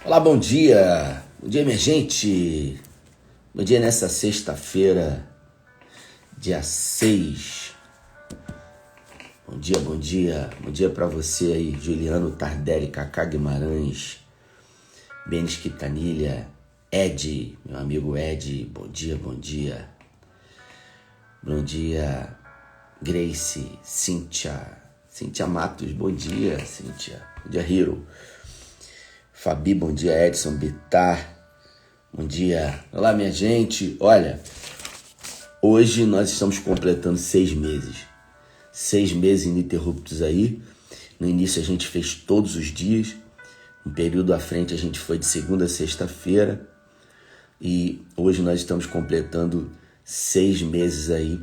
Olá, bom dia! Bom dia, minha gente! Bom dia nessa sexta-feira, dia 6. Bom dia, bom dia. Bom dia pra você aí, Juliano Tardelli, Cacá Guimarães, Benes Quintanilha, Ed, meu amigo Ed, bom dia, bom dia. Bom dia, Grace, Cíntia Matos, bom dia, Cíntia. Bom dia, Hiro. Fabi, bom dia, Edson Bittar, bom dia. Olá, minha gente. Olha, hoje nós estamos completando 6 meses. 6 meses ininterruptos aí. No início a gente fez todos os dias. Um período à frente a gente foi de segunda a sexta-feira. E hoje nós estamos completando 6 meses aí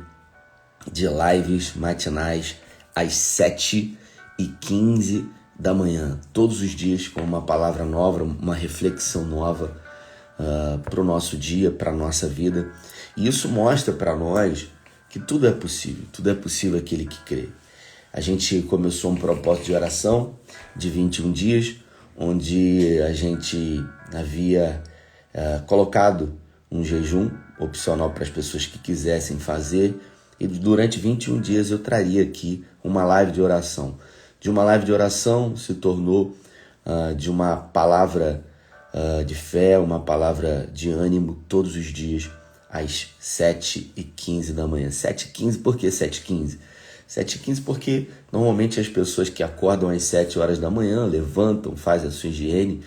de lives matinais às 7h15 da manhã, todos os dias, com uma palavra nova, uma reflexão nova para o nosso dia, para a nossa vida. E isso mostra para nós que tudo é possível aquele que crê. A gente começou um propósito de oração de 21 dias, onde a gente havia colocado um jejum opcional para as pessoas que quisessem fazer, e durante 21 dias eu traria aqui uma live de oração. De uma live de oração se tornou de uma palavra de fé, uma palavra de ânimo todos os dias às 7h15 da manhã. 7h15, por que 7h15? 7h15 porque normalmente as pessoas que acordam às 7 horas da manhã levantam, fazem a sua higiene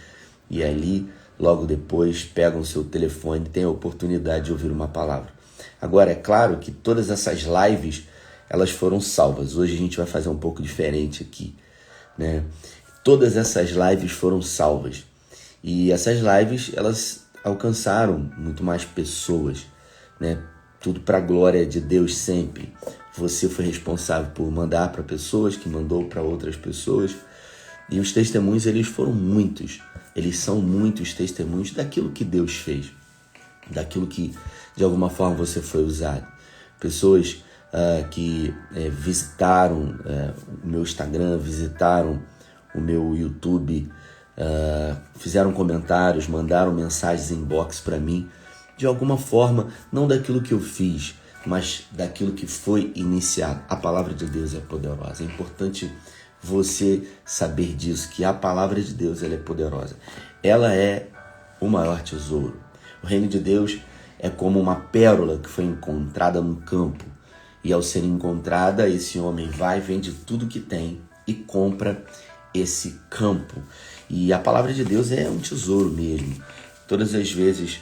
e ali logo depois pegam o seu telefone e têm a oportunidade de ouvir uma palavra. Agora, é claro que todas essas lives elas foram salvas. Hoje a gente vai fazer um pouco diferente aqui, né? Todas essas lives foram salvas. E essas lives, elas alcançaram muito mais pessoas, né? Tudo para a glória de Deus sempre. Você foi responsável por mandar para pessoas, que mandou para outras pessoas. E os testemunhos, eles foram muitos. Eles são muitos testemunhos daquilo que Deus fez. Daquilo que, de alguma forma, você foi usado. Pessoas que visitaram o meu Instagram, visitaram o meu YouTube, fizeram comentários, mandaram mensagens inbox para mim, de alguma forma, não daquilo que eu fiz, mas daquilo que foi iniciado. A palavra de Deus é poderosa. É importante você saber disso, que a palavra de Deus ela é poderosa. Ela é o maior tesouro. O reino de Deus é como uma pérola que foi encontrada no campo. E ao ser encontrada, esse homem vai, vende tudo que tem e compra esse campo. E a palavra de Deus é um tesouro mesmo. Todas as vezes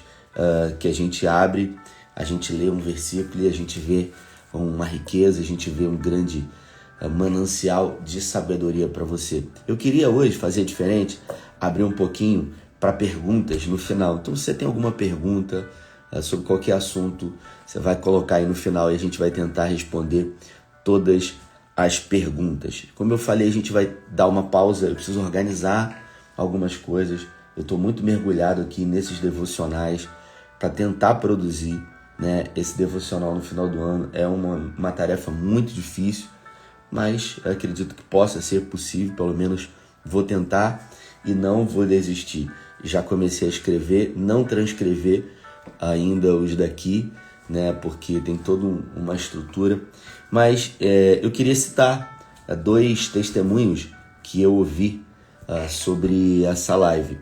que a gente abre, a gente lê um versículo e a gente vê uma riqueza, a gente vê um grande manancial de sabedoria para você. Eu queria hoje fazer diferente, abrir um pouquinho para perguntas no final. Então, se você tem alguma pergunta sobre qualquer assunto, você vai colocar aí no final e a gente vai tentar responder todas as perguntas. Como eu falei, a gente vai dar uma pausa, eu preciso organizar algumas coisas. Eu estou muito mergulhado aqui nesses devocionais para tentar produzir, né, esse devocional no final do ano. É uma tarefa muito difícil, mas eu acredito que possa ser possível, pelo menos vou tentar e não vou desistir. Já comecei a escrever, não transcrever ainda os daqui, né, porque tem toda uma estrutura, mas eu queria citar 2 testemunhos que eu ouvi sobre essa live.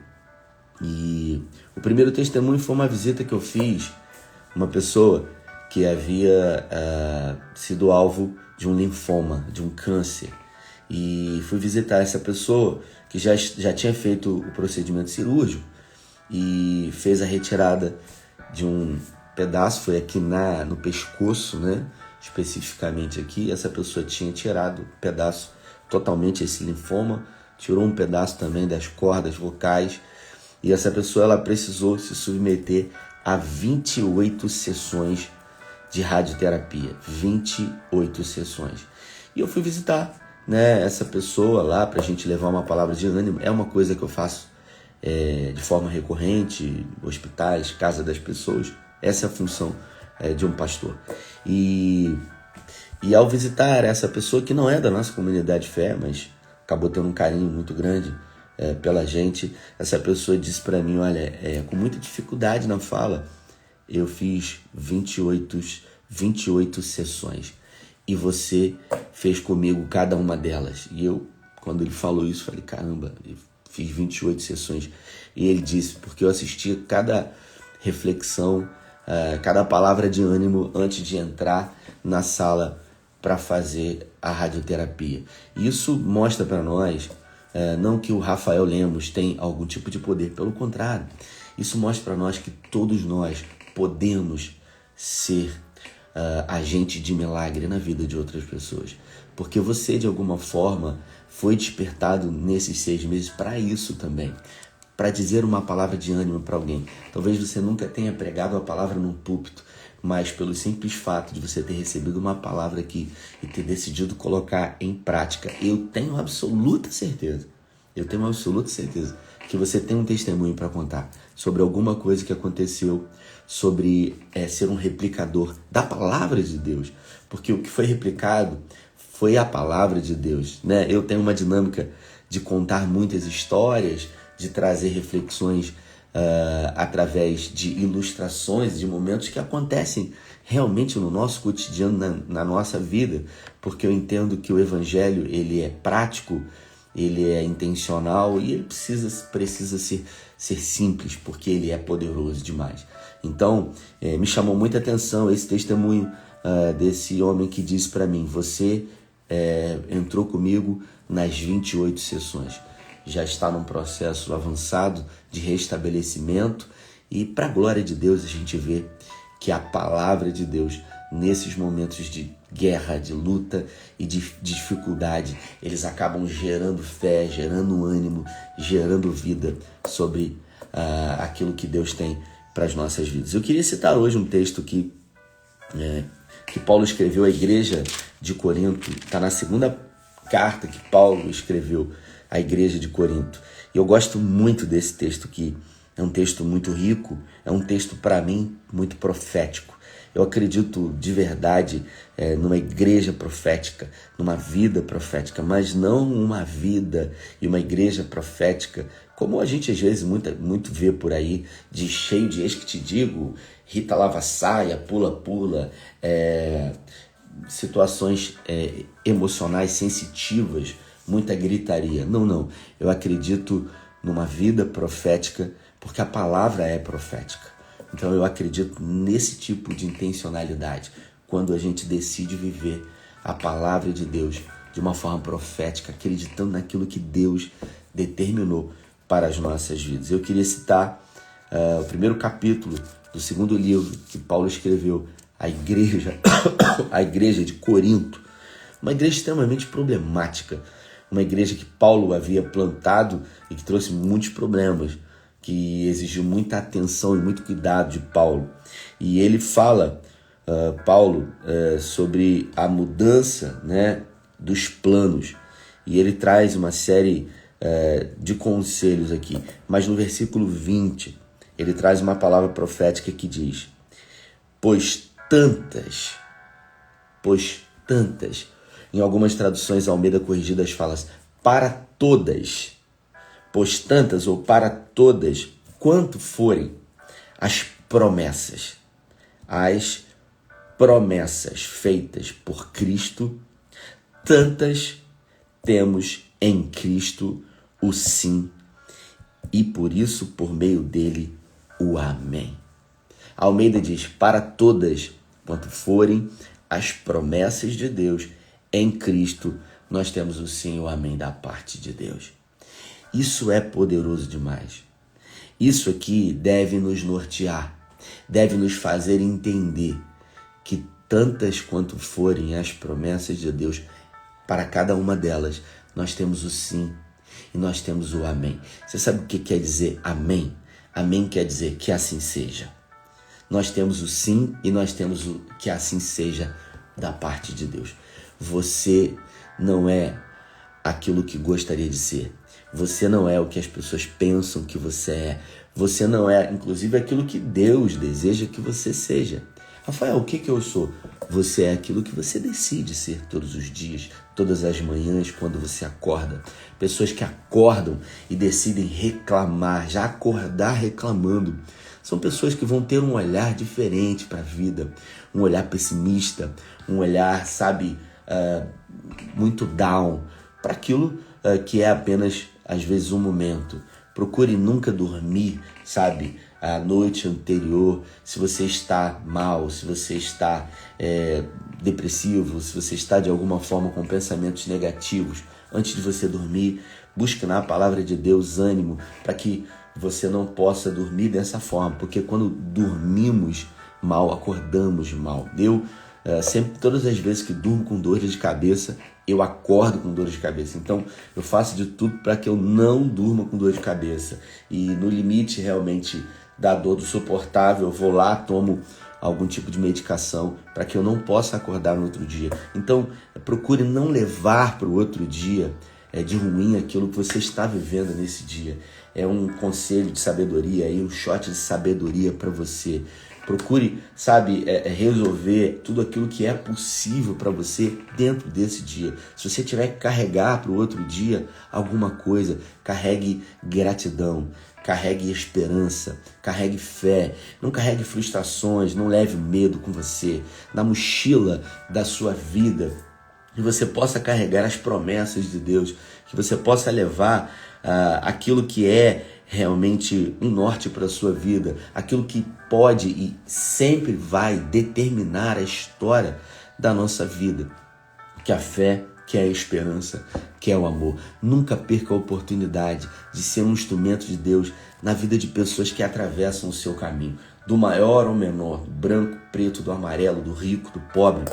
E o primeiro testemunho foi uma visita que eu fiz, uma pessoa que havia sido alvo de um linfoma, de um câncer, e fui visitar essa pessoa que já tinha feito o procedimento cirúrgico e fez a retirada de um pedaço, foi aqui no pescoço, né? Especificamente aqui, essa pessoa tinha tirado um pedaço totalmente, esse linfoma, tirou um pedaço também das cordas vocais, e essa pessoa ela precisou se submeter a 28 sessões de radioterapia, 28 sessões. E eu fui visitar, né, essa pessoa lá para a gente levar uma palavra de ânimo. É uma coisa que eu faço de forma recorrente, hospitais, casa das pessoas. Essa é a função de um pastor. E ao visitar essa pessoa que não é da nossa comunidade de fé, mas acabou tendo um carinho muito grande pela gente. Essa pessoa disse para mim, olha, com muita dificuldade na fala, eu fiz 28 sessões e você fez comigo cada uma delas. E eu, quando ele falou isso, falei, caramba, eu fiz 28 sessões. E ele disse, porque eu assisti cada reflexão, cada palavra de ânimo antes de entrar na sala para fazer a radioterapia. Isso mostra para nós, não que o Rafael Lemos tem algum tipo de poder, pelo contrário, isso mostra para nós que todos nós podemos ser agente de milagre na vida de outras pessoas, porque você de alguma forma foi despertado nesses 6 meses para isso também, para dizer uma palavra de ânimo para alguém. Talvez você nunca tenha pregado a palavra num púlpito, mas pelo simples fato de você ter recebido uma palavra aqui e ter decidido colocar em prática, eu tenho absoluta certeza que você tem um testemunho para contar sobre alguma coisa que aconteceu, sobre ser um replicador da palavra de Deus, porque o que foi replicado foi a palavra de Deus, né? Eu tenho uma dinâmica de contar muitas histórias, de trazer reflexões através de ilustrações, de momentos que acontecem realmente no nosso cotidiano, na nossa vida, porque eu entendo que o Evangelho ele é prático, ele é intencional e ele precisa ser simples, porque ele é poderoso demais. Então, me chamou muita atenção esse testemunho desse homem que disse para mim, você entrou comigo nas 28 sessões. Já está num processo avançado de restabelecimento e, para a glória de Deus, a gente vê que a palavra de Deus, nesses momentos de guerra, de luta e de dificuldade, eles acabam gerando fé, gerando ânimo, gerando vida sobre aquilo que Deus tem para as nossas vidas. Eu queria citar hoje um texto que Paulo escreveu à igreja de Corinto, está na segunda carta que Paulo escreveu à igreja de Corinto. E eu gosto muito desse texto aqui. É um texto muito rico, é um texto, para mim, muito profético. Eu acredito de verdade numa igreja profética, numa vida profética, mas não uma vida e uma igreja profética, como a gente às vezes muito vê por aí, cheio de eis que te digo, Rita lava saia, pula-pula, situações emocionais sensitivas, muita gritaria. Não. Eu acredito numa vida profética, porque a palavra é profética. Então eu acredito nesse tipo de intencionalidade, quando a gente decide viver a palavra de Deus de uma forma profética, acreditando naquilo que Deus determinou para as nossas vidas. Eu queria citar o primeiro capítulo do 2º livro que Paulo escreveu à igreja de Corinto, uma igreja extremamente problemática, uma igreja que Paulo havia plantado e que trouxe muitos problemas, que exigiu muita atenção e muito cuidado de Paulo. E ele fala, Paulo, sobre a mudança, né, dos planos. E ele traz uma série de conselhos aqui. Mas no versículo 20, ele traz uma palavra profética que diz, pois tantas, em algumas traduções Almeida Corrigidas fala para todas, pois tantas ou para todas, quanto forem as promessas feitas por Cristo, tantas temos em Cristo o sim, e por isso, por meio dele, o amém. Almeida diz, para todas, quanto forem as promessas de Deus, em Cristo, nós temos o sim e o amém da parte de Deus. Isso é poderoso demais. Isso aqui deve nos nortear, deve nos fazer entender que tantas quanto forem as promessas de Deus, para cada uma delas, nós temos o sim e nós temos o amém. Você sabe o que quer dizer amém? Amém quer dizer que assim seja. Nós temos o sim e nós temos o que assim seja da parte de Deus. Você não é aquilo que gostaria de ser. Você não é o que as pessoas pensam que você é. Você não é, inclusive, aquilo que Deus deseja que você seja. Rafael, o que eu sou? Você é aquilo que você decide ser todos os dias, todas as manhãs, quando você acorda. Pessoas que acordam e decidem reclamar, já acordar reclamando, são pessoas que vão ter um olhar diferente para a vida, um olhar pessimista, um olhar, sabe, muito down para aquilo que é apenas, às vezes, um momento. Procure nunca dormir, sabe, a noite anterior, se você está mal, se você está depressivo, se você está de alguma forma com pensamentos negativos. Antes de você dormir, busque na palavra de Deus ânimo para que você não possa dormir dessa forma, porque quando dormimos mal, acordamos mal. Eu sempre, todas as vezes que durmo com dores de cabeça, eu acordo com dor de cabeça. Então, eu faço de tudo para que eu não durma com dor de cabeça. E no limite, realmente, da dor do suportável, eu vou lá, tomo algum tipo de medicação para que eu não possa acordar no outro dia. Então, procure não levar para o outro dia de ruim aquilo que você está vivendo nesse dia. É um conselho de sabedoria, um shot de sabedoria para você. Procure, sabe, resolver tudo aquilo que é possível para você dentro desse dia. Se você tiver que carregar para o outro dia alguma coisa, carregue gratidão, carregue esperança, carregue fé, não carregue frustrações, não leve medo com você. Na mochila da sua vida, que você possa carregar as promessas de Deus, que você possa levar aquilo que é realmente um norte para a sua vida, aquilo que pode e sempre vai determinar a história da nossa vida, que é a fé, que é a esperança, que é o amor. Nunca perca a oportunidade de ser um instrumento de Deus na vida de pessoas que atravessam o seu caminho, do maior ao menor, do branco, preto, do amarelo, do rico, do pobre,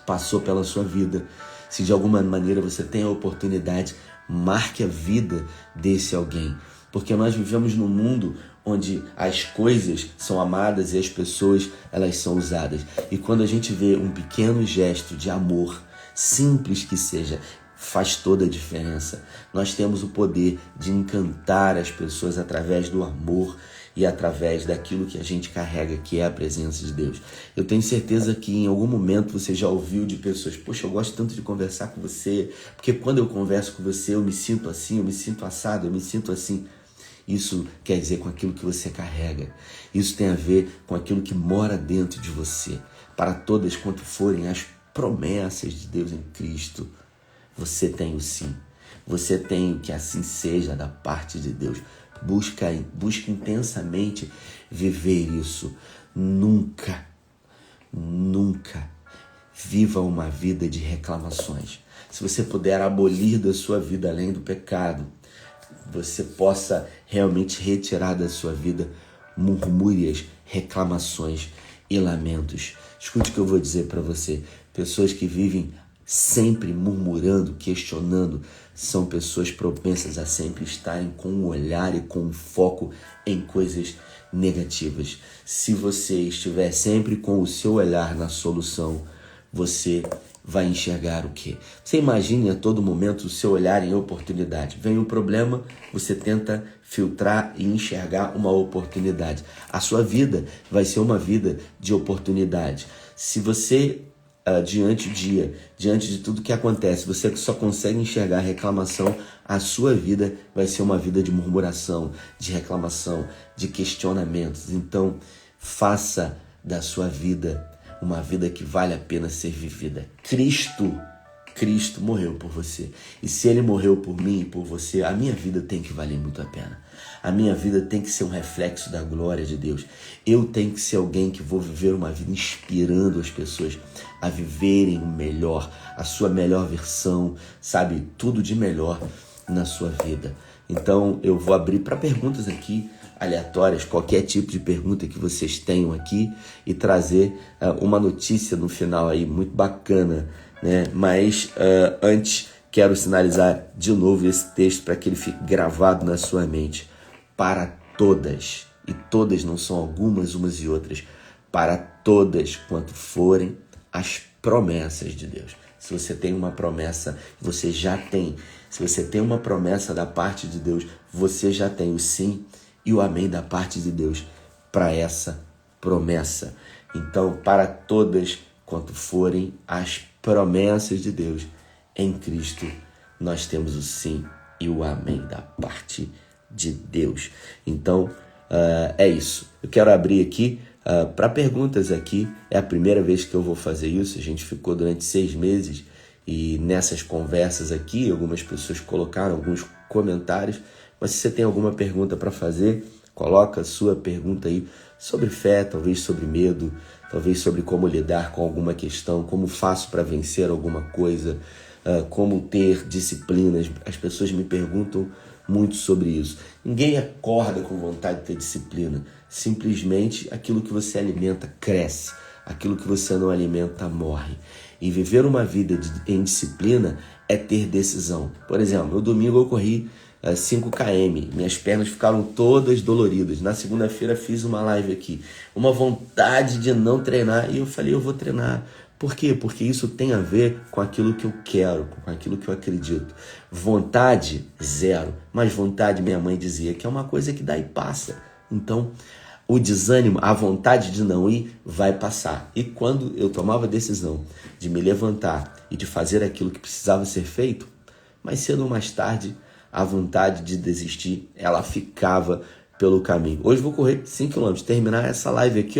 passou pela sua vida. Se de alguma maneira você tem a oportunidade, marque a vida desse alguém, porque nós vivemos num mundo onde as coisas são amadas e as pessoas, elas são usadas. E quando a gente vê um pequeno gesto de amor, simples que seja, faz toda a diferença. Nós temos o poder de encantar as pessoas através do amor e através daquilo que a gente carrega, que é a presença de Deus. Eu tenho certeza que em algum momento você já ouviu de pessoas: poxa, eu gosto tanto de conversar com você, porque quando eu converso com você eu me sinto assim, eu me sinto assado, eu me sinto assim. Isso quer dizer com aquilo que você carrega. Isso tem a ver com aquilo que mora dentro de você. Para todas quanto forem as promessas de Deus em Cristo, você tem o sim. Você tem o que assim seja da parte de Deus. Busque intensamente viver isso. Nunca viva uma vida de reclamações. Se você puder abolir da sua vida, além do pecado, você possa realmente retirar da sua vida murmúrias, reclamações e lamentos. Escute o que eu vou dizer para você. Pessoas que vivem sempre murmurando, questionando, são pessoas propensas a sempre estarem com um olhar e com um foco em coisas negativas. Se você estiver sempre com o seu olhar na solução, você vai enxergar o quê? Você imagine a todo momento o seu olhar em oportunidade. Vem o problema, você tenta filtrar e enxergar uma oportunidade. A sua vida vai ser uma vida de oportunidade. Se você, diante de tudo que acontece, você só consegue enxergar reclamação, a sua vida vai ser uma vida de murmuração, de reclamação, de questionamentos. Então, faça da sua vida uma vida que vale a pena ser vivida. Cristo morreu por você. E se Ele morreu por mim e por você, a minha vida tem que valer muito a pena. A minha vida tem que ser um reflexo da glória de Deus. Eu tenho que ser alguém que vou viver uma vida inspirando as pessoas a viverem o melhor, a sua melhor versão, sabe? Tudo de melhor na sua vida. Então, eu vou abrir para perguntas aqui, aleatórias, qualquer tipo de pergunta que vocês tenham aqui, e trazer uma notícia no final aí, muito bacana, né? Mas antes, quero sinalizar de novo esse texto para que ele fique gravado na sua mente. Para todas, e todas não são algumas, umas e outras, para todas quanto forem as promessas de Deus. Se você tem uma promessa, você já tem. Se você tem uma promessa da parte de Deus, você já tem o sim e o amém da parte de Deus para essa promessa. Então, para todas quanto forem as promessas de Deus. Em Cristo nós temos o sim e o amém da parte de Deus. Então, é isso. Eu quero abrir aqui para perguntas aqui. É a primeira vez que eu vou fazer isso. A gente ficou durante 6 meses e nessas conversas aqui, algumas pessoas colocaram alguns comentários. Mas se você tem alguma pergunta para fazer, coloca a sua pergunta aí sobre fé, talvez sobre medo, talvez sobre como lidar com alguma questão, como faço para vencer alguma coisa, como ter disciplinas. As pessoas me perguntam muito sobre isso. Ninguém acorda com vontade de ter disciplina. Simplesmente aquilo que você alimenta cresce. Aquilo que você não alimenta morre. E viver uma vida em disciplina é ter decisão. Por exemplo, no domingo eu corri 5 km, minhas pernas ficaram todas doloridas. Na segunda-feira fiz uma live aqui, uma vontade de não treinar, e eu falei, eu vou treinar. Por quê? Porque isso tem a ver com aquilo que eu quero, com aquilo que eu acredito. Vontade, zero. Mas vontade, minha mãe dizia, que é uma coisa que dá e passa. Então, o desânimo, a vontade de não ir, vai passar. E quando eu tomava a decisão de me levantar e de fazer aquilo que precisava ser feito, mais cedo ou mais tarde, a vontade de desistir, ela ficava pelo caminho. Hoje vou correr 5 km, terminar essa live aqui,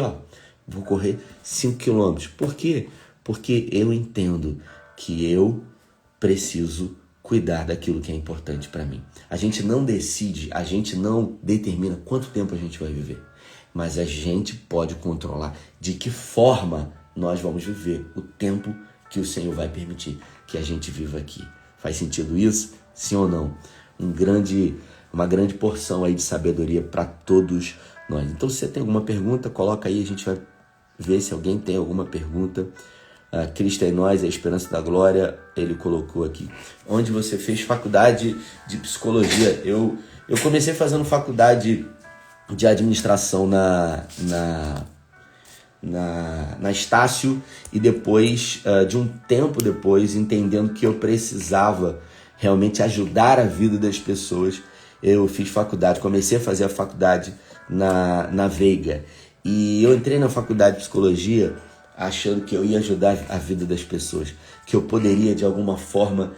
vou correr 5 km. Por quê? Porque eu entendo que eu preciso cuidar daquilo que é importante para mim. A gente não decide, a gente não determina quanto tempo a gente vai viver, mas a gente pode controlar de que forma nós vamos viver o tempo que o Senhor vai permitir que a gente viva aqui. Faz sentido isso? Sim ou não? Uma grande porção aí de sabedoria para todos nós. Então, se você tem alguma pergunta, coloca aí, a gente vai ver se alguém tem alguma pergunta. Cristo é em nós, a esperança da glória, ele colocou aqui. Onde você fez faculdade de psicologia? Eu comecei fazendo faculdade de administração na Estácio, e depois, de um tempo depois, entendendo que eu precisava realmente ajudar a vida das pessoas, eu fiz faculdade, comecei a fazer a faculdade na Veiga. E eu entrei na faculdade de psicologia achando que eu ia ajudar a vida das pessoas, que eu poderia de alguma forma,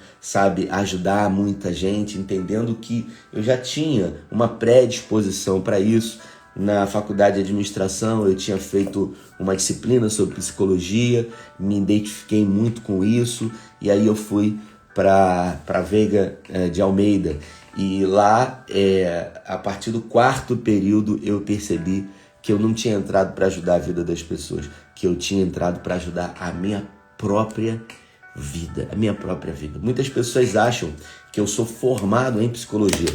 ajudar muita gente, entendendo que eu já tinha uma predisposição para isso. Na faculdade de administração eu tinha feito uma disciplina sobre psicologia, me identifiquei muito com isso, e aí eu fui para Veiga de Almeida. E lá, a partir do 4º período, eu percebi que eu não tinha entrado para ajudar a vida das pessoas, que eu tinha entrado para ajudar a minha própria vida, Muitas pessoas acham que eu sou formado em psicologia.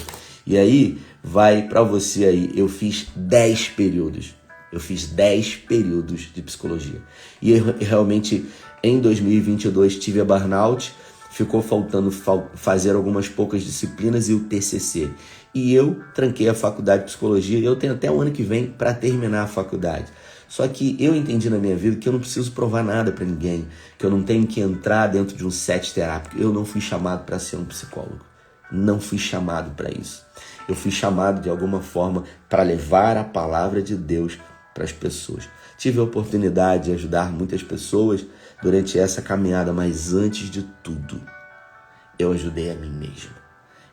E aí, vai para você aí, eu fiz 10 períodos. Eu fiz 10 períodos de psicologia. E eu, realmente, em 2022, tive a burnout, ficou faltando fazer algumas poucas disciplinas e o TCC. E eu tranquei a faculdade de psicologia, e eu tenho até o ano que vem para terminar a faculdade. Só que eu entendi na minha vida que eu não preciso provar nada para ninguém, que eu não tenho que entrar dentro de um set terápico. Eu não fui chamado para ser um psicólogo. Não fui chamado para isso. Eu fui chamado de alguma forma para levar a palavra de Deus para as pessoas. Tive a oportunidade de ajudar muitas pessoas durante essa caminhada, mas antes de tudo, eu ajudei a mim mesmo.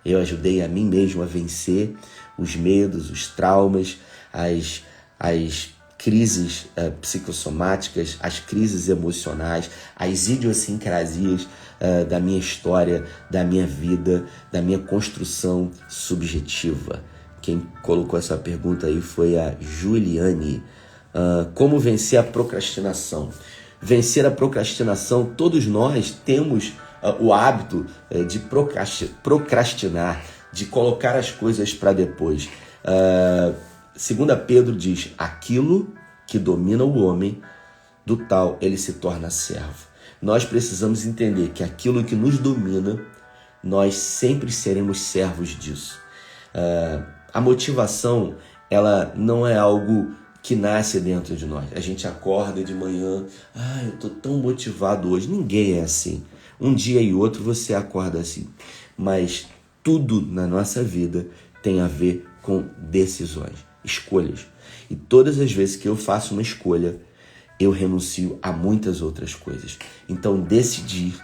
Eu ajudei a mim mesmo a vencer os medos, os traumas, as crises psicossomáticas, as crises emocionais, as idiosincrasias da minha história, da minha vida, da minha construção subjetiva. Quem colocou essa pergunta aí foi a Juliane. Como vencer a procrastinação? Vencer a procrastinação, todos nós temos o hábito de procrastinar, de colocar as coisas para depois. 2 Pedro diz, aquilo que domina o homem, do tal ele se torna servo. Nós precisamos entender que aquilo que nos domina, nós sempre seremos servos disso. A motivação, ela não é algo que nasce dentro de nós. A gente acorda de manhã, eu tô tão motivado hoje. Ninguém é assim. Um dia e outro você acorda assim. Mas tudo na nossa vida tem a ver com decisões, escolhas. E todas as vezes que eu faço uma escolha, eu renuncio a muitas outras coisas. Então, decidir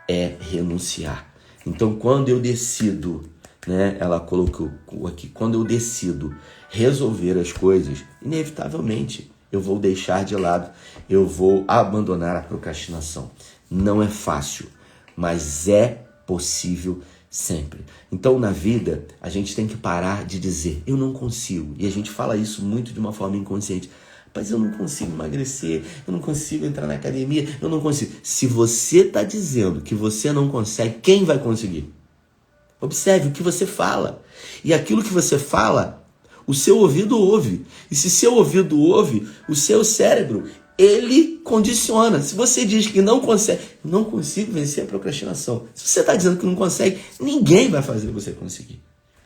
é renunciar. Então, quando eu decido, né, ela colocou aqui, quando eu decido resolver as coisas, inevitavelmente eu vou deixar de lado, eu vou abandonar a procrastinação. Não é fácil, mas é possível sempre. Então, na vida, a gente tem que parar de dizer, eu não consigo. E a gente fala isso muito de uma forma inconsciente. Mas eu não consigo emagrecer, eu não consigo entrar na academia, eu não consigo. Se você está dizendo que você não consegue, quem vai conseguir? Observe o que você fala. E aquilo que você fala, o seu ouvido ouve. E se seu ouvido ouve, o seu cérebro, ele condiciona. Se você diz que não consegue, não consigo vencer a procrastinação. Se você está dizendo que não consegue, ninguém vai fazer você conseguir.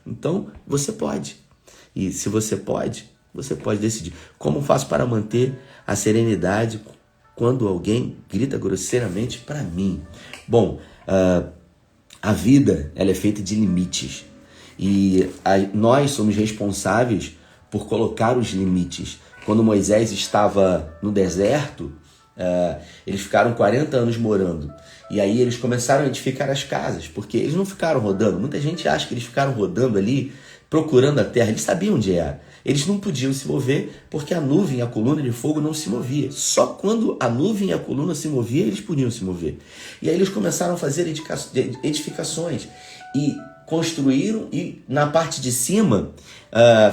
Então, você pode. E se você pode decidir. Como faço para manter a serenidade quando alguém grita grosseiramente para mim? Bom, a vida ela é feita de limites. E nós somos responsáveis por colocar os limites. Quando Moisés estava no deserto, eles ficaram 40 anos morando. E aí eles começaram a edificar as casas, porque eles não ficaram rodando. Muita gente acha que eles ficaram rodando ali, procurando a terra. Eles sabiam onde era. Eles não podiam se mover porque a nuvem e a coluna de fogo não se movia. Só quando a nuvem e a coluna se moviam, eles podiam se mover. E aí eles começaram a fazer edificações e construíram, e na parte de cima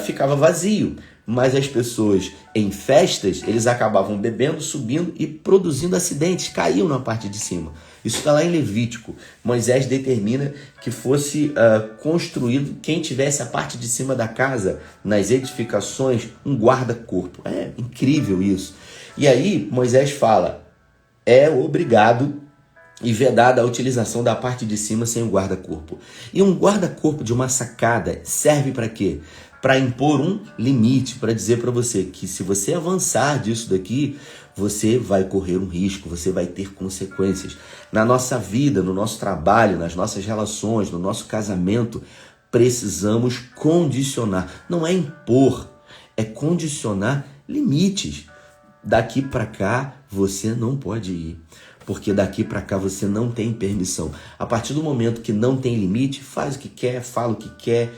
ficava vazio. Mas as pessoas em festas, eles acabavam bebendo, subindo e produzindo acidentes, caíam na parte de cima. Isso está lá em Levítico. Moisés determina que fosse construído, quem tivesse a parte de cima da casa, nas edificações, um guarda-corpo. É incrível isso. E aí Moisés fala, é obrigado e vedada a utilização da parte de cima sem o guarda-corpo. E um guarda-corpo de uma sacada serve para quê? Para impor um limite, para dizer para você que se você avançar disso daqui, você vai correr um risco, você vai ter consequências. Na nossa vida, no nosso trabalho, nas nossas relações, no nosso casamento, precisamos condicionar. Não é impor, é condicionar limites. Daqui para cá, você não pode ir. Porque daqui para cá você não tem permissão. A partir do momento que não tem limite, faz o que quer, fala o que quer.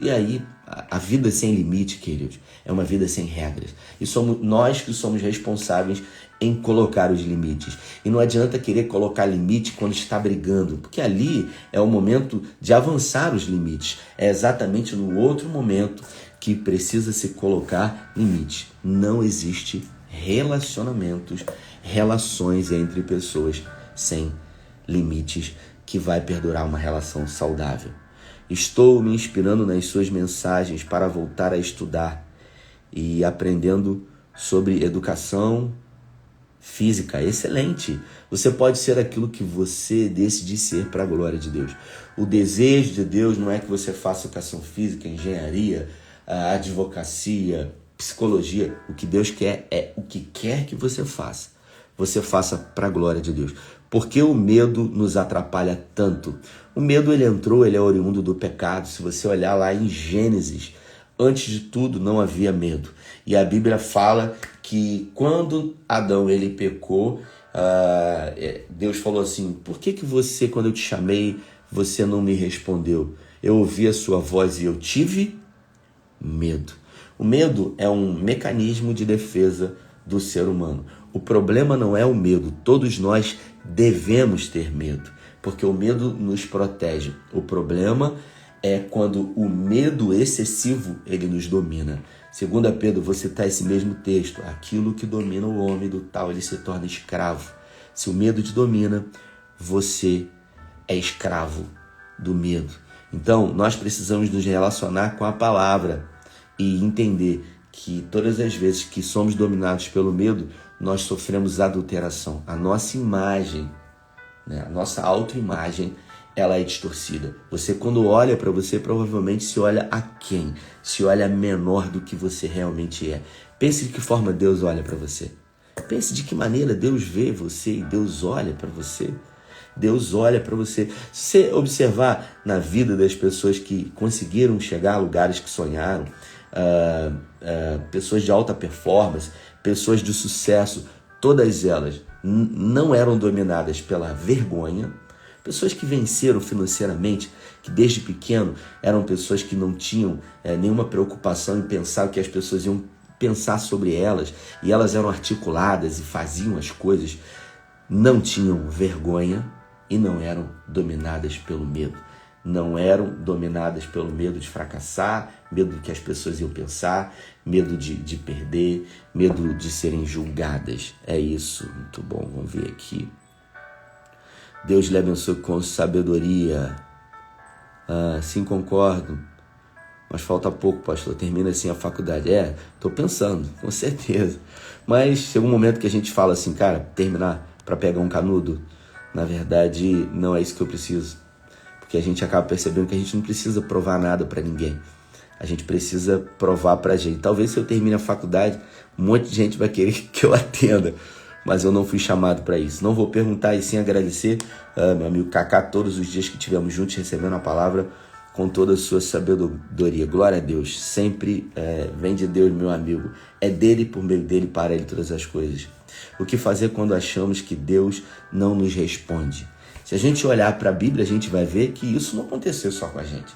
E aí, a vida sem limite, queridos, é uma vida sem regras. E somos nós que somos responsáveis em colocar os limites. E não adianta querer colocar limite quando está brigando, porque ali é o momento de avançar os limites. É exatamente no outro momento que precisa se colocar limite. Não existe relações entre pessoas sem limites que vai perdurar uma relação saudável. Estou me inspirando nas suas mensagens para voltar a estudar e aprendendo sobre educação física. Excelente! Você pode ser aquilo que você decidir ser para a glória de Deus. O desejo de Deus não é que você faça educação física, engenharia, advocacia, psicologia. O que Deus quer é o que quer que você faça para a glória de Deus. Porque o medo nos atrapalha tanto. O medo, ele é oriundo do pecado. Se você olhar lá em Gênesis, antes de tudo não havia medo. E a Bíblia fala que quando Adão ele pecou, Deus falou assim, por que você, quando eu te chamei, você não me respondeu? Eu ouvi a sua voz e eu tive medo. O medo é um mecanismo de defesa do ser humano. O problema não é o medo. Todos nós devemos ter medo, porque o medo nos protege. O problema é quando o medo excessivo ele nos domina. Segundo Pedro, vou citar esse mesmo texto. Aquilo que domina o homem, do tal ele se torna escravo. Se o medo te domina, você é escravo do medo. Então, nós precisamos nos relacionar com a palavra e entender que todas as vezes que somos dominados pelo medo, nós sofremos adulteração. A nossa imagem, a nossa autoimagem, ela é distorcida. Você, quando olha para você, provavelmente se olha aquém, se olha menor do que você realmente é. Pense de que forma Deus olha para você. Pense de que maneira Deus vê você e Deus olha para você. Deus olha para você. Se você observar na vida das pessoas que conseguiram chegar a lugares que sonharam, pessoas de alta performance, pessoas de sucesso, todas elas não eram dominadas pela vergonha. Pessoas que venceram financeiramente, que desde pequeno eram pessoas que não tinham nenhuma preocupação em pensar o que as pessoas iam pensar sobre elas, e elas eram articuladas e faziam as coisas, não tinham vergonha e não eram dominadas pelo medo. Não eram dominadas pelo medo de fracassar, medo do que as pessoas iam pensar, medo de perder, medo de serem julgadas. É isso, muito bom, vamos ver aqui. Deus lhe abençoe com sabedoria. Sim, concordo. Mas falta pouco, pastor. Termina assim a faculdade. Tô pensando, com certeza. Mas chega um momento que a gente fala assim, cara, terminar para pegar um canudo. Na verdade, não é isso que eu preciso. Porque a gente acaba percebendo que a gente não precisa provar nada para ninguém. A gente precisa provar pra gente. Talvez se eu termine a faculdade, um monte de gente vai querer que eu atenda. Mas eu não fui chamado para isso. Não vou perguntar e sim agradecer, meu amigo Cacá, todos os dias que tivemos juntos recebendo a palavra com toda a sua sabedoria. Glória a Deus. Sempre vem de Deus, meu amigo. É dele, por meio dele, para ele todas as coisas. O que fazer quando achamos que Deus não nos responde? Se a gente olhar para a Bíblia, a gente vai ver que isso não aconteceu só com a gente.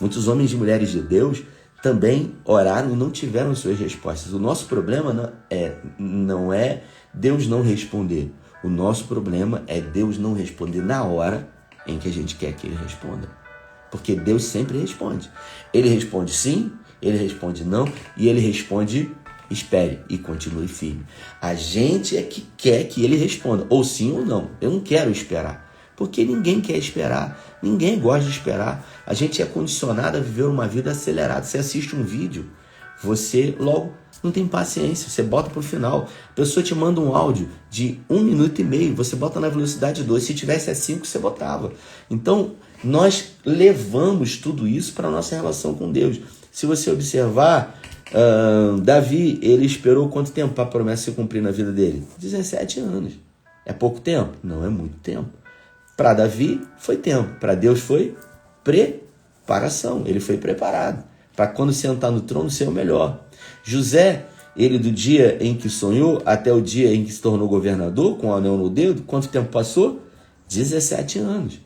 Muitos homens e mulheres de Deus também oraram e não tiveram suas respostas. O nosso problema não é Deus não responder. O nosso problema é Deus não responder na hora em que a gente quer que ele responda. Porque Deus sempre responde. Ele responde sim, ele responde não e ele responde espere e continue firme. A gente é que quer que ele responda, ou sim ou não. Eu não quero esperar. Porque ninguém quer esperar, ninguém gosta de esperar. A gente é condicionado a viver uma vida acelerada. Você assiste um vídeo, você logo não tem paciência, você bota pro final. A pessoa te manda um áudio de 1 minuto e meio, você bota na velocidade 2. Se tivesse a 5, você botava. Então, nós levamos tudo isso para a nossa relação com Deus. Se você observar, Davi, ele esperou quanto tempo para a promessa se cumprir na vida dele? 17 anos. É pouco tempo? Não é muito tempo. Para Davi foi tempo, para Deus foi preparação, ele foi preparado para quando sentar no trono ser o melhor. José, ele do dia em que sonhou até o dia em que se tornou governador com o anel no dedo, quanto tempo passou? 17 anos.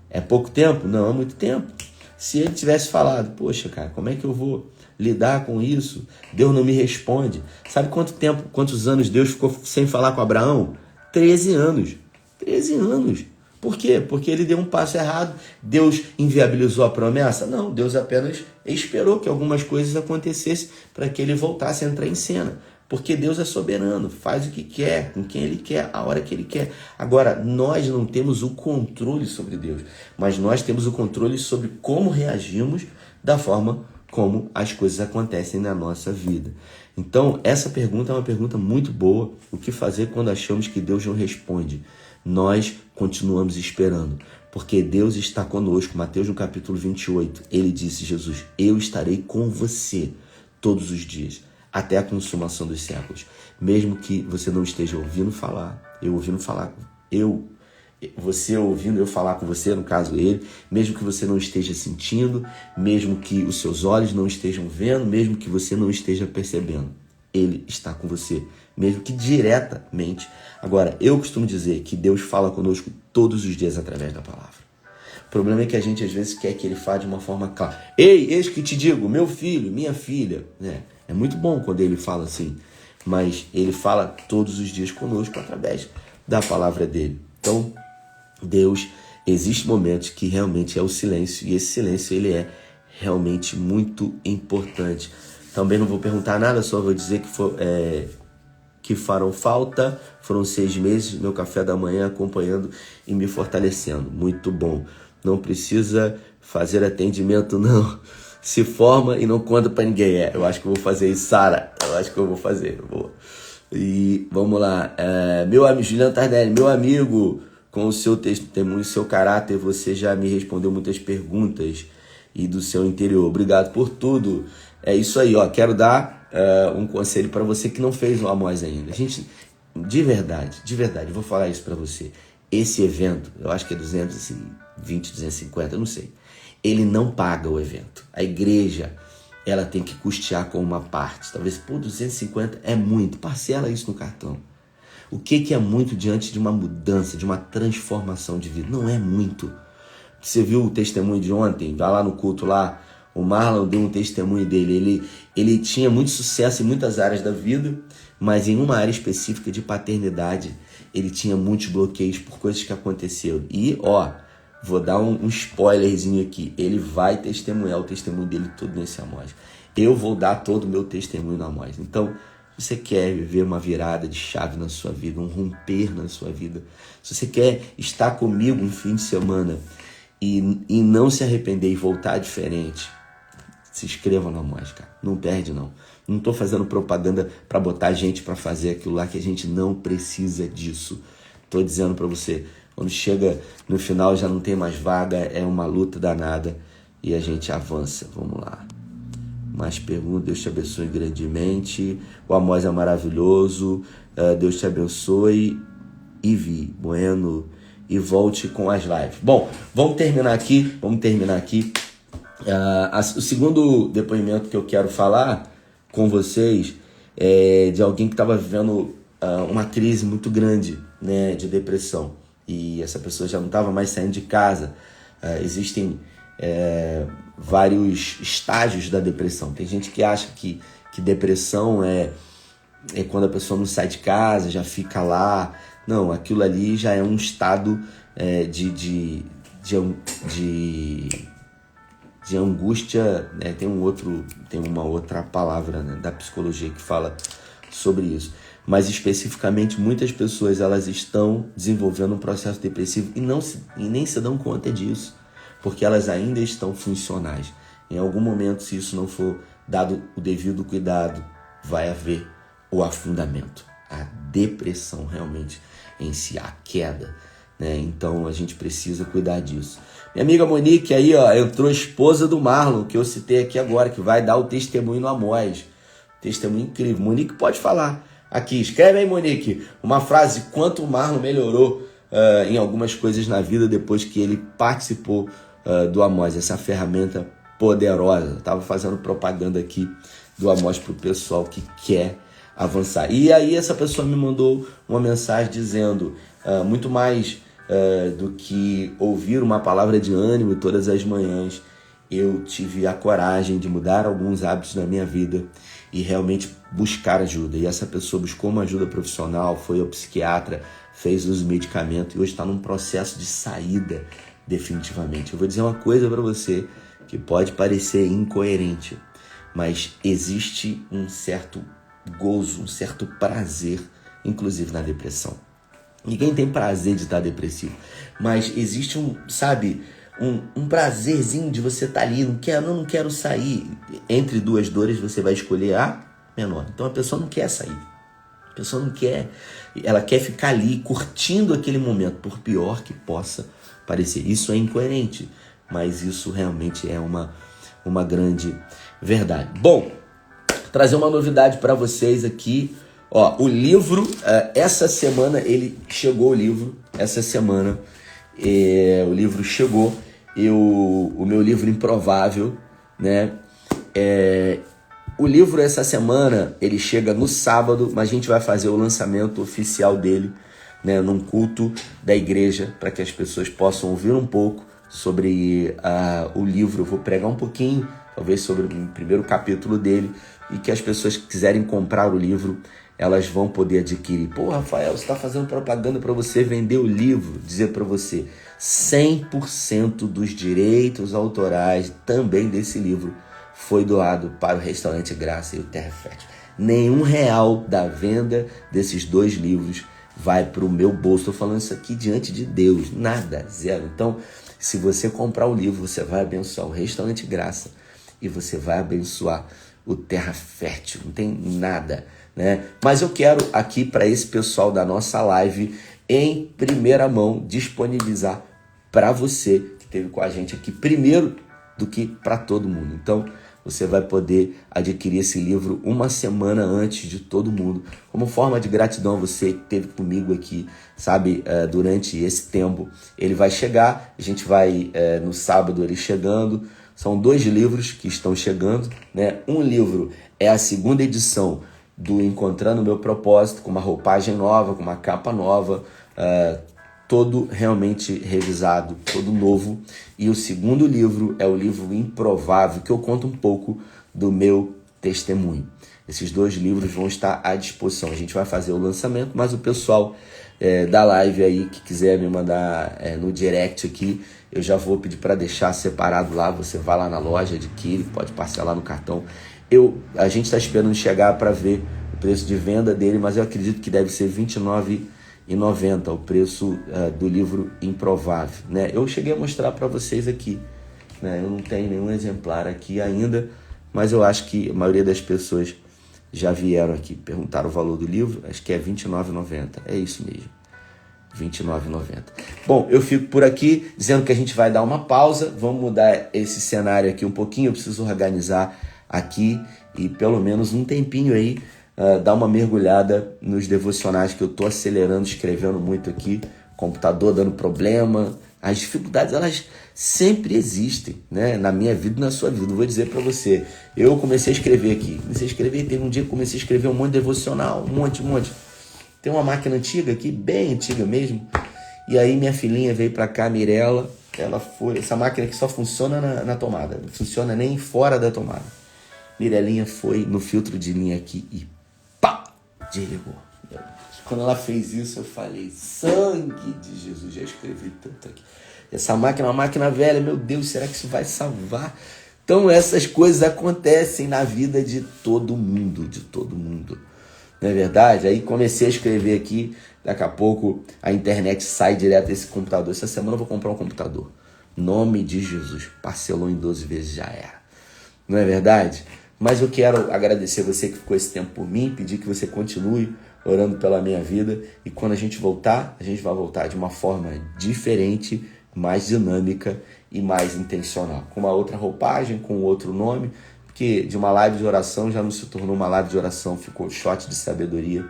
É pouco tempo? Não, é muito tempo. Se ele tivesse falado, poxa cara, como é que eu vou lidar com isso? Deus não me responde. Sabe quantos anos Deus ficou sem falar com Abraão? 13 anos. 13 anos. Por quê? Porque ele deu um passo errado. Deus inviabilizou a promessa? Não, Deus apenas esperou que algumas coisas acontecessem para que ele voltasse a entrar em cena. Porque Deus é soberano, faz o que quer, com quem ele quer, a hora que ele quer. Agora, nós não temos o controle sobre Deus, mas nós temos o controle sobre como reagimos da forma como as coisas acontecem na nossa vida. Então, essa pergunta é uma pergunta muito boa. O que fazer quando achamos que Deus não responde? Nós continuamos esperando, porque Deus está conosco. Mateus no capítulo 28, ele disse, Jesus, eu estarei com você todos os dias, até a consumação dos séculos. Mesmo que você não esteja ouvindo falar, você ouvindo eu falar com você, no caso ele, mesmo que você não esteja sentindo, mesmo que os seus olhos não estejam vendo, mesmo que você não esteja percebendo, ele está com você, mesmo que diretamente. Agora, eu costumo dizer que Deus fala conosco todos os dias através da palavra. O problema é que a gente às vezes quer que ele fale de uma forma clara. Ei, eis que te digo, meu filho, minha filha. É muito bom quando ele fala assim, mas ele fala todos os dias conosco através da palavra dele. Então, Deus, existe momentos que realmente é o silêncio, e esse silêncio ele é realmente muito importante. Também não vou perguntar nada, só vou dizer que farão falta. Foram 6 meses, meu café da manhã acompanhando e me fortalecendo. Muito bom. Não precisa fazer atendimento, não. Se forma e não conta pra ninguém. Eu acho que eu vou fazer isso, Sara. Eu acho que eu vou fazer. E vamos lá. Meu amigo Juliano Tardelli, meu amigo, com o seu testemunho e seu caráter, você já me respondeu muitas perguntas e do seu interior. Obrigado por tudo. É isso aí, ó. Quero dar um conselho para você que não fez o Amós ainda. Gente, de verdade, vou falar isso para você. Esse evento, eu acho que é 220, 250, eu não sei. Ele não paga o evento. A igreja, ela tem que custear com uma parte. Talvez, 250 é muito, parcela isso no cartão. O que é muito diante de uma mudança, de uma transformação de vida? Não é muito. Você viu o testemunho de ontem? Vai lá no culto lá, o Marlon deu um testemunho dele. Ele tinha muito sucesso em muitas áreas da vida, mas em uma área específica de paternidade, ele tinha muitos bloqueios por coisas que aconteceram. E, vou dar um spoilerzinho aqui. Ele vai testemunhar o testemunho dele todo nesse Amós. Eu vou dar todo o meu testemunho no Amós. Então, se você quer viver uma virada de chave na sua vida, um romper na sua vida, se você quer estar comigo um fim de semana e não se arrepender e voltar diferente, se inscreva no Amós, cara. Não perde, não. Não estou fazendo propaganda para botar gente para fazer aquilo lá, que a gente não precisa disso. Estou dizendo para você, quando chega no final já não tem mais vaga, é uma luta danada e a gente avança. Vamos lá. Mais perguntas. Deus te abençoe grandemente. O Amós é maravilhoso. Deus te abençoe. Ivi Bueno. E volte com as lives. Bom, vamos terminar aqui. O segundo depoimento que eu quero falar com vocês é de alguém que estava vivendo uma crise muito grande, né, de depressão. E essa pessoa já não estava mais saindo de casa. Existem vários estágios da depressão. Tem gente que acha que depressão é quando a pessoa não sai de casa, já fica lá. Não, aquilo ali já é um estado de angústia, né? Tem uma outra palavra, né, da psicologia que fala sobre isso. Mas especificamente muitas pessoas elas estão desenvolvendo um processo depressivo e nem se dão conta disso, porque elas ainda estão funcionais. Em algum momento, se isso não for dado o devido cuidado, vai haver o afundamento, a depressão realmente em si, a queda, né? Então a gente precisa cuidar disso. Minha amiga Monique aí, entrou a esposa do Marlon, que eu citei aqui agora, que vai dar o testemunho no Amós. Testemunho incrível. Monique pode falar aqui. Escreve aí, Monique, uma frase: quanto o Marlon melhorou em algumas coisas na vida depois que ele participou do Amós, essa ferramenta poderosa. Estava fazendo propaganda aqui do Amós para o pessoal que quer avançar. E aí essa pessoa me mandou uma mensagem dizendo, muito mais do que ouvir uma palavra de ânimo todas as manhãs, eu tive a coragem de mudar alguns hábitos na minha vida e realmente buscar ajuda. E essa pessoa buscou uma ajuda profissional, foi ao psiquiatra, fez uso de medicamento e hoje está num processo de saída definitivamente. Eu vou dizer uma coisa para você que pode parecer incoerente, mas existe um certo gozo, um certo prazer, inclusive na depressão. Ninguém tem prazer de estar depressivo, mas existe um prazerzinho de você estar ali, não quero sair. Entre duas dores você vai escolher a menor. Então a pessoa não quer sair, a pessoa não quer, ela quer ficar ali curtindo aquele momento, por pior que possa parecer. Isso é incoerente, mas isso realmente é uma grande verdade. Bom, trazer uma novidade para vocês aqui. O livro, essa semana ele chegou, essa semana o livro chegou, o meu livro Improvável, né? O livro essa semana, ele chega no sábado, mas a gente vai fazer o lançamento oficial dele, né, num culto da igreja, para que as pessoas possam ouvir um pouco sobre o livro. Eu vou pregar um pouquinho, talvez sobre o primeiro capítulo dele, e que as pessoas que quiserem comprar o livro, elas vão poder adquirir. Pô, Rafael, você está fazendo propaganda para você vender o livro. Dizer para você, 100% dos direitos autorais também desse livro foi doado para o Restaurante Graça e o Terra Fértil. Nenhum real da venda desses 2 livros vai para o meu bolso. Estou falando isso aqui diante de Deus. Nada, zero. Então, se você comprar o livro, você vai abençoar o Restaurante Graça e você vai abençoar o Terra Fértil. Não tem nada, né? Mas eu quero aqui para esse pessoal da nossa live, em primeira mão, disponibilizar para você que esteve com a gente aqui primeiro do que para todo mundo. Então, você vai poder adquirir esse livro uma semana antes de todo mundo, como forma de gratidão a você que esteve comigo aqui, sabe, durante esse tempo. Ele vai chegar, a gente vai, no sábado ele chegando, São 2 livros que estão chegando, né? Um livro é a 2ª edição do Encontrando o Meu Propósito, com uma roupagem nova, com uma capa nova, todo realmente revisado, todo novo. E o 2º livro é o livro Improvável, que eu conto um pouco do meu testemunho. Esses 2 livros vão estar à disposição. A gente vai fazer o lançamento, mas o pessoal da live aí que quiser me mandar no direct aqui, eu já vou pedir para deixar separado lá. Você vai lá na loja, adquire, pode parcelar no cartão. A gente está esperando chegar para ver o preço de venda dele, mas eu acredito que deve ser R$29,90 o preço do livro Improvável, né? Eu cheguei a mostrar para vocês aqui, né? Eu não tenho nenhum exemplar aqui ainda, mas eu acho que a maioria das pessoas já vieram aqui, perguntaram o valor do livro, acho que é R$29,90, é isso mesmo, R$29,90. Bom, eu fico por aqui dizendo que a gente vai dar uma pausa, vamos mudar esse cenário aqui um pouquinho, eu preciso organizar aqui e pelo menos um tempinho aí, dar uma mergulhada nos devocionais que eu tô acelerando, escrevendo muito aqui, computador dando problema. As dificuldades, elas sempre existem, né? Na minha vida e na sua vida. Eu vou dizer para você, eu comecei a escrever aqui. Teve um dia que comecei a escrever um monte de devocional, um monte. Tem uma máquina antiga aqui, bem antiga mesmo. E aí minha filhinha veio para cá, Mirella, essa máquina aqui só funciona na tomada, não funciona nem fora da tomada. Mirelinha foi no filtro de linha aqui e pá, desligou. Quando ela fez isso, eu falei, sangue de Jesus, já escrevi tanto aqui. Essa máquina é uma máquina velha, meu Deus, será que isso vai salvar? Então essas coisas acontecem na vida de todo mundo, não é verdade? Aí comecei a escrever aqui, daqui a pouco a internet sai direto desse computador. Essa semana eu vou comprar um computador. Nome de Jesus, parcelou em 12 vezes, já era. Não é verdade? Mas eu quero agradecer você que ficou esse tempo por mim, pedir que você continue orando pela minha vida. E quando a gente voltar, a gente vai voltar de uma forma diferente, mais dinâmica e mais intencional. Com uma outra roupagem, com outro nome, porque de uma live de oração já não se tornou uma live de oração, ficou shot de sabedoria.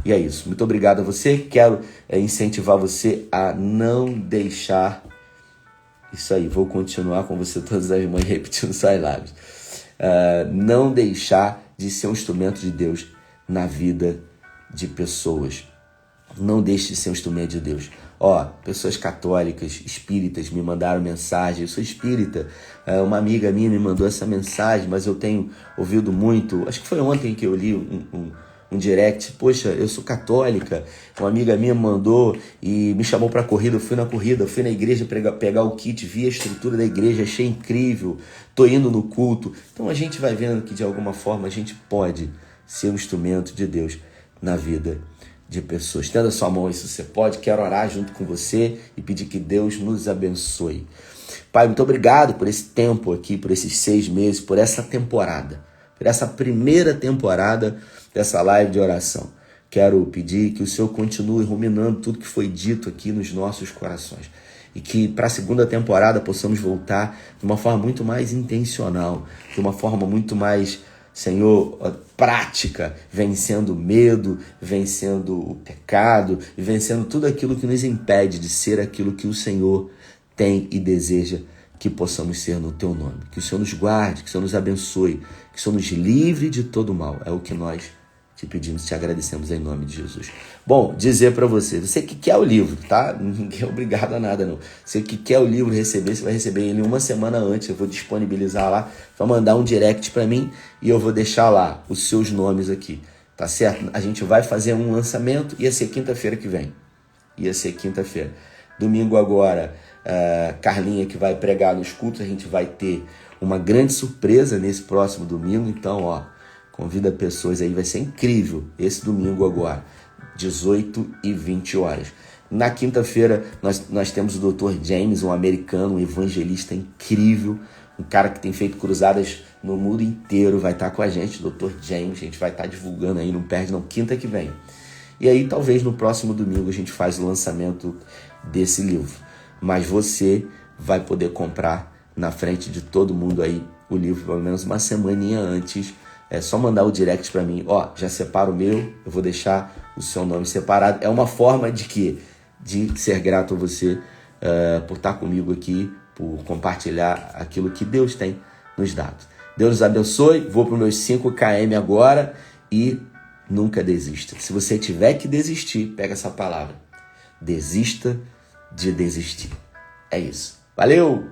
E é isso. Muito obrigado a você. Quero incentivar você a não deixar... Isso aí, vou continuar com você todas as manhãs repetindo suas lives. Não deixar de ser um instrumento de Deus na vida de pessoas. Não deixe de ser um instrumento de Deus. Pessoas católicas, espíritas me mandaram mensagem. Eu sou espírita. Uma amiga minha me mandou essa mensagem, mas eu tenho ouvido muito. Acho que foi ontem que eu li um direct. Poxa, eu sou católica. Uma amiga minha me mandou e me chamou para corrida. Eu fui na corrida, eu fui na igreja pegar o kit, vi a estrutura da igreja, achei incrível. Tô indo no culto. Então a gente vai vendo que de alguma forma a gente pode ser um instrumento de Deus na vida de pessoas. Estenda sua mão aí se você pode. Quero orar junto com você e pedir que Deus nos abençoe. Pai, muito obrigado por esse tempo aqui, por esses 6 meses, por essa temporada, por essa primeira temporada dessa live de oração. Quero pedir que o Senhor continue ruminando tudo que foi dito aqui nos nossos corações. E que para a 2ª temporada possamos voltar de uma forma muito mais intencional, de uma forma muito mais, Senhor, prática, vencendo o medo, vencendo o pecado e vencendo tudo aquilo que nos impede de ser aquilo que o Senhor tem e deseja que possamos ser no Teu nome. Que o Senhor nos guarde, que o Senhor nos abençoe, que o Senhor nos livre de todo mal. É o que nós te pedimos, te agradecemos em nome de Jesus. Bom, dizer para você que quer o livro, tá? Ninguém é obrigado a nada, não. Você que quer o livro receber, você vai receber ele uma semana antes. Eu vou disponibilizar lá, vai mandar um direct para mim e eu vou deixar lá os seus nomes aqui, tá certo? A gente vai fazer um lançamento, ia ser quinta-feira que vem. Domingo agora, Carlinha que vai pregar nos cultos, a gente vai ter uma grande surpresa nesse próximo domingo, então, convida pessoas aí, vai ser incrível esse domingo agora, 18 e 20 horas. Na quinta-feira, nós temos o Dr. James, um americano, um evangelista incrível, um cara que tem feito cruzadas no mundo inteiro, vai estar com a gente, Dr. James, a gente vai estar divulgando aí, não perde não, quinta que vem. E aí, talvez no próximo domingo a gente faz o lançamento desse livro. Mas você vai poder comprar na frente de todo mundo aí o livro, pelo menos uma semaninha antes. É só mandar o direct para mim. Já separa o meu, eu vou deixar o seu nome separado. É uma forma de quê? De ser grato a você por estar comigo aqui, por compartilhar aquilo que Deus tem nos dado. Deus nos abençoe. Vou para os meus 5 km agora e nunca desista. Se você tiver que desistir, pega essa palavra. Desista de desistir. É isso. Valeu!